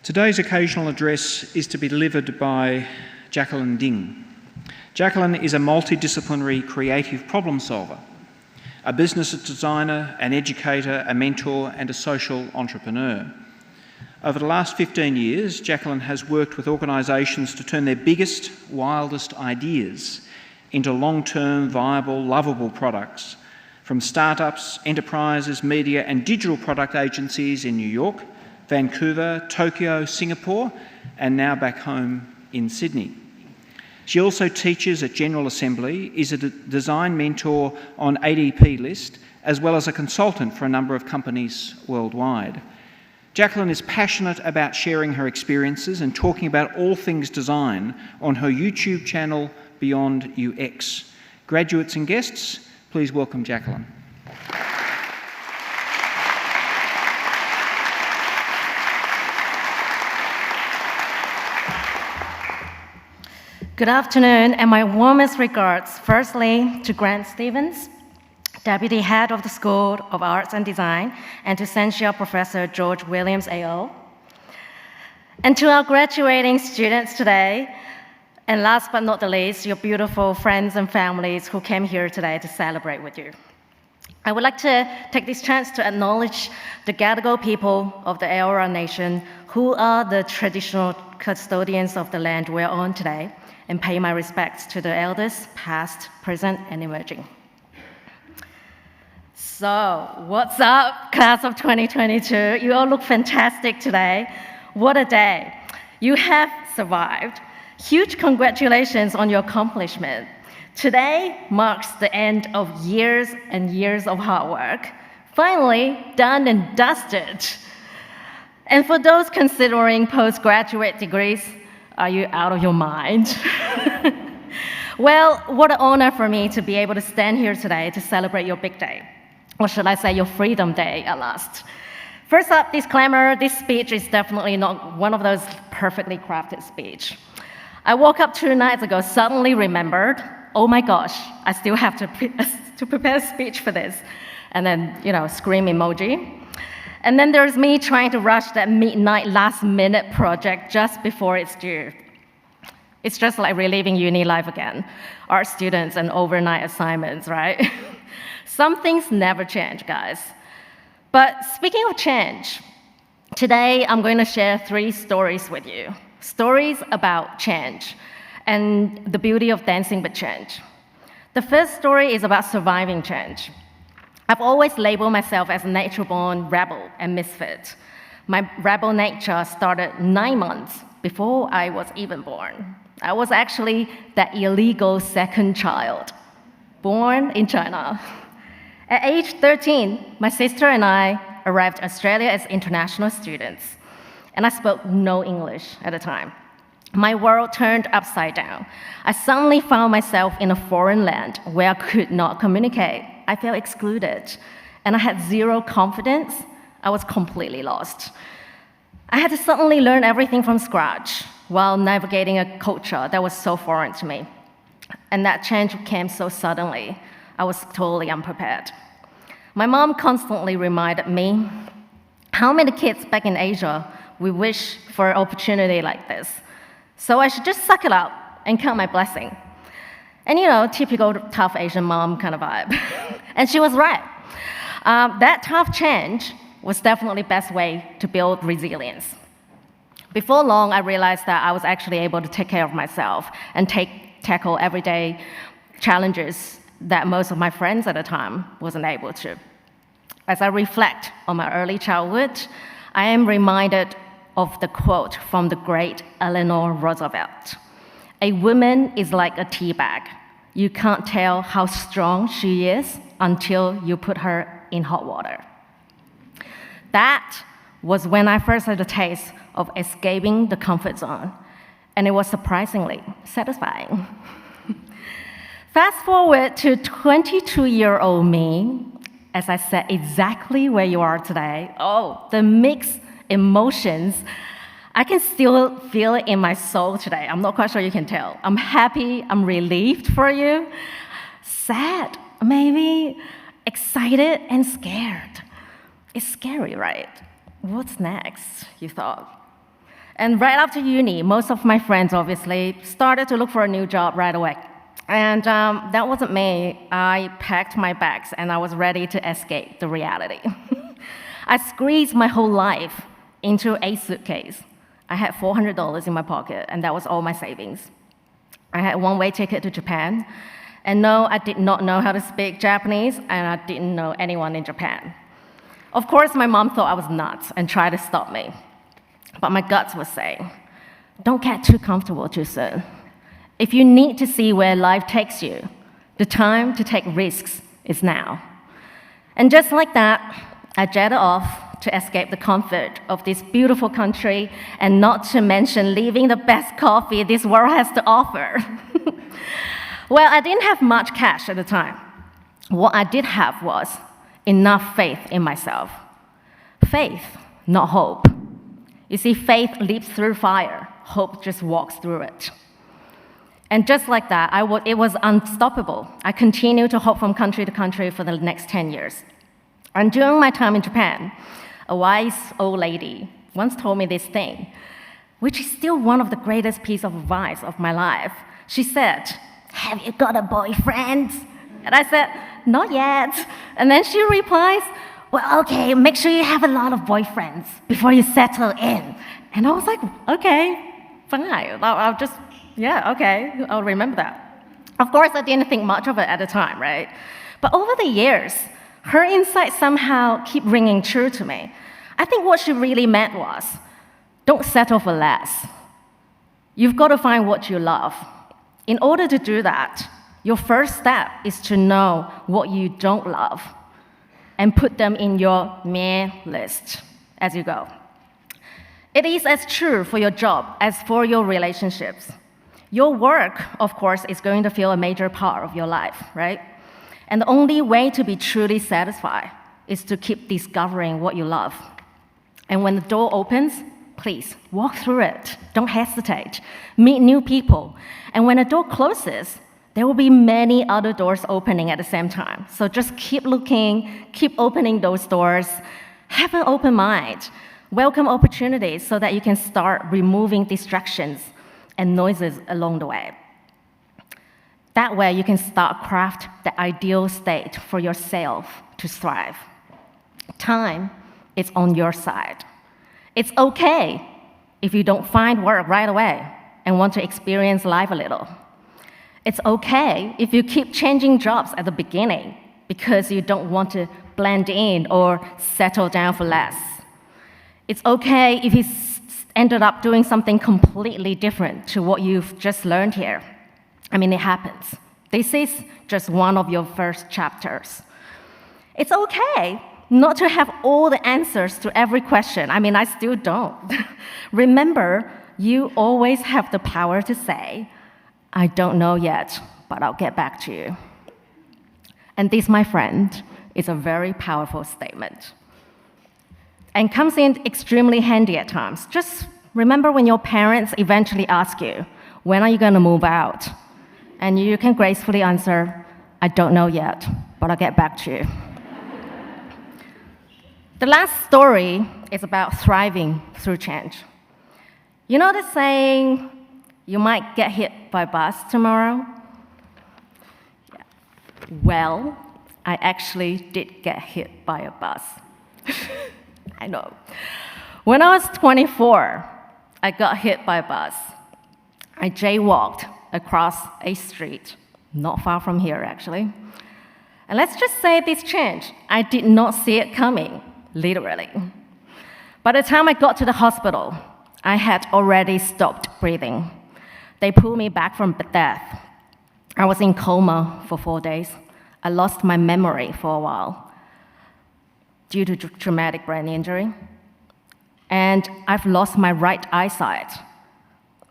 Today's occasional address is to be delivered by Jacqueline Ding. Jacqueline is a multidisciplinary creative problem solver, a business designer, an educator, a mentor, and a social entrepreneur. Over the last 15 years, Jacqueline has worked with organisations to turn their biggest, wildest ideas into long-term, viable, lovable products, from startups, enterprises, media and digital product agencies in New York, Vancouver, Tokyo, Singapore, and now back home in Sydney. She also teaches at General Assembly, is a design mentor on ADP List, as well as a consultant for a number of companies worldwide. Jacqueline is passionate about sharing her experiences and talking about all things design on her YouTube channel, Beyond UX. Graduates and guests, please welcome Jacqueline. Good afternoon, and my warmest regards, firstly, to Grant Stevens, Deputy Head of the School of Arts and Design, and to Sentia Professor George Williams, AO. And to our graduating students today, and last but not the least, your beautiful friends and families who came here today to celebrate with you. I would like to take this chance to acknowledge the Gadigal people of the Eora Nation, who are the traditional custodians of the land we're on today, and pay my respects to the elders, past, present, and emerging. So, what's up, class of 2022? You all look fantastic today. What a day. You have survived. Huge congratulations on your accomplishment. Today marks the end of years and years of hard work. Finally, done and dusted. And for those considering postgraduate degrees, are you out of your mind? Well, what an honor for me to be able to stand here today to celebrate your big day. Or should I say your Freedom Day at last. First up, disclaimer, this speech is definitely not one of those perfectly crafted speech. I woke up 2 nights ago, suddenly remembered, oh my gosh, I still have to prepare a speech for this. And then, scream emoji. And then there's me trying to rush that midnight last-minute project just before it's due. It's just like reliving uni life again. Art students and overnight assignments, right? Some things never change, guys. But speaking of change, today I'm going to share 3 stories with you. Stories about change and the beauty of dancing with change. The first story is about surviving change. I've always labeled myself as a nature-born rebel and misfit. My rebel nature started 9 months before I was even born. I was actually that illegal second child, born in China. At age 13, my sister and I arrived in Australia as international students, and I spoke no English at the time. My world turned upside down. I suddenly found myself in a foreign land where I could not communicate. I felt excluded, and I had zero confidence. I was completely lost. I had to suddenly learn everything from scratch while navigating a culture that was so foreign to me. And that change came so suddenly. I was totally unprepared. My mom constantly reminded me how many kids back in Asia would wish for an opportunity like this. So I should just suck it up and count my blessing. And typical tough Asian mom kind of vibe. And she was right. That tough change was definitely the best way to build resilience. Before long, I realized that I was actually able to take care of myself and tackle everyday challenges that most of my friends at the time wasn't able to. As I reflect on my early childhood, I am reminded of the quote from the great Eleanor Roosevelt. A woman is like a tea bag. You can't tell how strong she is until you put her in hot water. That was when I first had a taste of escaping the comfort zone, and it was surprisingly satisfying. Fast forward to 22-year-old me, as I sat exactly where you are today. Oh, the mixed emotions. I can still feel it in my soul today. I'm not quite sure you can tell. I'm happy, I'm relieved for you, sad, maybe, excited and scared. It's scary, right? What's next, you thought? And right after uni, most of my friends obviously started to look for a new job right away. And that wasn't me. I packed my bags and I was ready to escape the reality. I squeezed my whole life into a suitcase. I had $400 in my pocket, and that was all my savings. I had a one-way ticket to Japan, and no, I did not know how to speak Japanese, and I didn't know anyone in Japan. Of course, my mom thought I was nuts and tried to stop me. But my guts was saying, don't get too comfortable too soon. If you need to see where life takes you, the time to take risks is now. And just like that, I jetted off to escape the comfort of this beautiful country, and not to mention leaving the best coffee this world has to offer. Well, I didn't have much cash at the time. What I did have was enough faith in myself. Faith, not hope. You see, faith leaps through fire. Hope just walks through it. And just like that, it was unstoppable. I continued to hop from country to country for the next 10 years. And during my time in Japan, a wise old lady once told me this thing, which is still one of the greatest pieces of advice of my life. She said, "Have you got a boyfriend?" And I said, "Not yet." And then she replies, "Well, okay, make sure you have a lot of boyfriends before you settle in." And I was like, okay, fine. I'll just, yeah, okay, I'll remember that. Of course, I didn't think much of it at the time, right? But over the years, her insights somehow keep ringing true to me. I think what she really meant was, don't settle for less. You've got to find what you love. In order to do that, your first step is to know what you don't love and put them in your meh list as you go. It is as true for your job as for your relationships. Your work, of course, is going to feel a major part of your life, right? And the only way to be truly satisfied is to keep discovering what you love. And when the door opens, please walk through it. Don't hesitate. Meet new people. And when a door closes, there will be many other doors opening at the same time. So just keep looking, keep opening those doors. Have an open mind. Welcome opportunities so that you can start removing distractions and noises along the way. That way, you can start craft the ideal state for yourself to thrive. Time is on your side. It's okay if you don't find work right away and want to experience life a little. It's okay if you keep changing jobs at the beginning because you don't want to blend in or settle down for less. It's okay if you ended up doing something completely different to what you've just learned here. I mean, it happens. This is just one of your first chapters. It's okay not to have all the answers to every question. I mean, I still don't. Remember, you always have the power to say, "I don't know yet, but I'll get back to you." And this, my friend, is a very powerful statement. And comes in extremely handy at times. Just remember when your parents eventually ask you, "When are you going to move out?" And you can gracefully answer, "I don't know yet, but I'll get back to you." The last story is about thriving through change. You know the saying, "You might get hit by a bus tomorrow"? Yeah. Well, I actually did get hit by a bus. I know. When I was 24, I got hit by a bus. I jaywalked across a street, not far from here, actually. And let's just say this changed. I did not see it coming, literally. By the time I got to the hospital, I had already stopped breathing. They pulled me back from death. I was in coma for 4 days. I lost my memory for a while due to traumatic brain injury. And I've lost my right eyesight.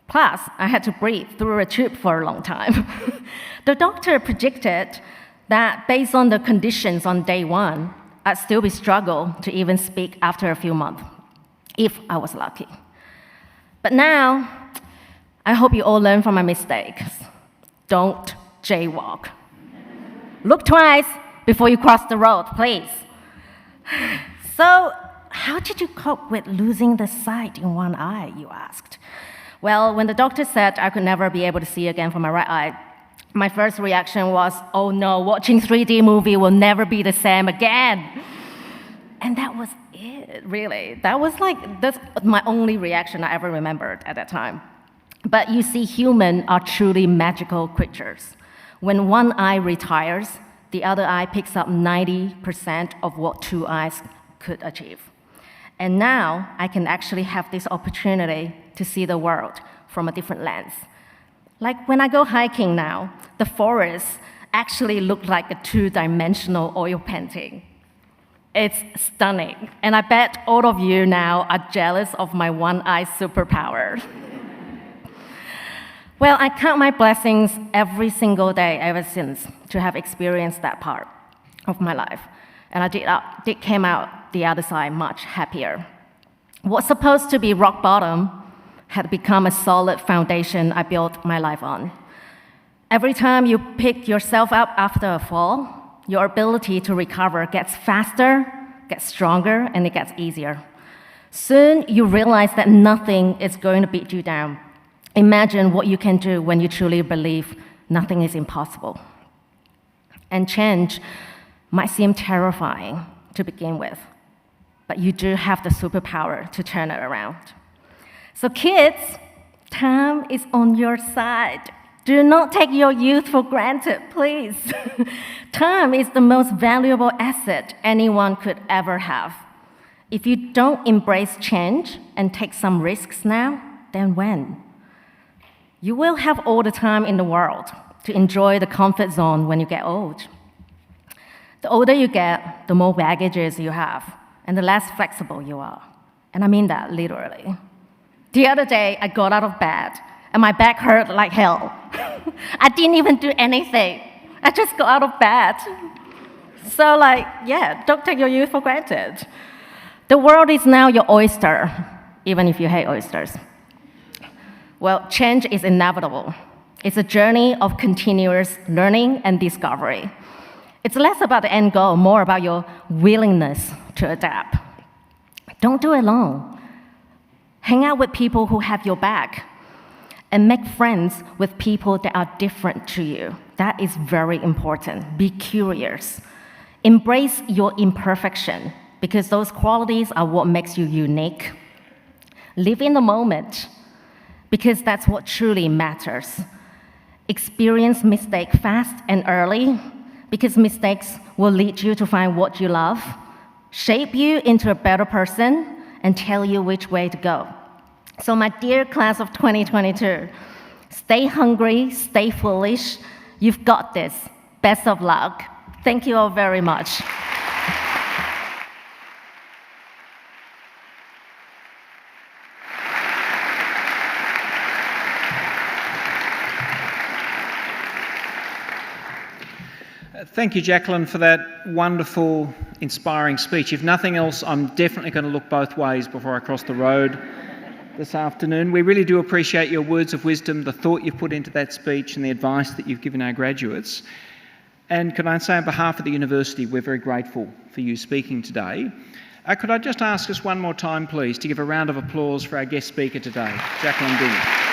Plus, I had to breathe through a tube for a long time. The doctor predicted that based on the conditions on day one, I'd still be struggle to even speak after a few months, if I was lucky. But now, I hope you all learn from my mistakes. Don't jaywalk. Look twice before you cross the road, please. So, how did you cope with losing the sight in one eye, you asked? Well, when the doctor said I could never be able to see again from my right eye, my first reaction was, oh no, watching 3D movie will never be the same again. And that was it, really. That's my only reaction I ever remembered at that time. But you see, humans are truly magical creatures. When one eye retires, the other eye picks up 90% of what two eyes could achieve. And now I can actually have this opportunity to see the world from a different lens. Like when I go hiking now, the forest actually looks like a two-dimensional oil painting. It's stunning. And I bet all of you now are jealous of my one-eye superpower. Well, I count my blessings every single day ever since to have experienced that part of my life. And I did came out the other side much happier. What's supposed to be rock bottom had become a solid foundation I built my life on. Every time you pick yourself up after a fall, your ability to recover gets faster, gets stronger, and it gets easier. Soon, you realize that nothing is going to beat you down. Imagine what you can do when you truly believe nothing is impossible. And change might seem terrifying to begin with, but you do have the superpower to turn it around. So kids, time is on your side. Do not take your youth for granted, please. Time is the most valuable asset anyone could ever have. If you don't embrace change and take some risks now, then when? You will have all the time in the world to enjoy the comfort zone when you get old. The older you get, the more baggages you have, and the less flexible you are. And I mean that literally. The other day, I got out of bed, and my back hurt like hell. I didn't even do anything. I just got out of bed. So don't take your youth for granted. The world is now your oyster, even if you hate oysters. Well, change is inevitable. It's a journey of continuous learning and discovery. It's less about the end goal, more about your willingness to adapt. Don't do it alone. Hang out with people who have your back, and make friends with people that are different to you. That is very important. Be curious. Embrace your imperfection, because those qualities are what makes you unique. Live in the moment, because that's what truly matters. Experience mistakes fast and early, because mistakes will lead you to find what you love, shape you into a better person, and tell you which way to go. So my dear class of 2022, stay hungry, stay foolish. You've got this. Best of luck. Thank you all very much. Thank you, Jacqueline, for that wonderful, inspiring speech. If nothing else, I'm definitely going to look both ways before I cross the road this afternoon. We really do appreciate your words of wisdom, the thought you've put into that speech, and the advice that you've given our graduates. And can I say on behalf of the university, we're very grateful for you speaking today. Could I just ask us one more time, please, to give a round of applause for our guest speaker today, Jacqueline Ding.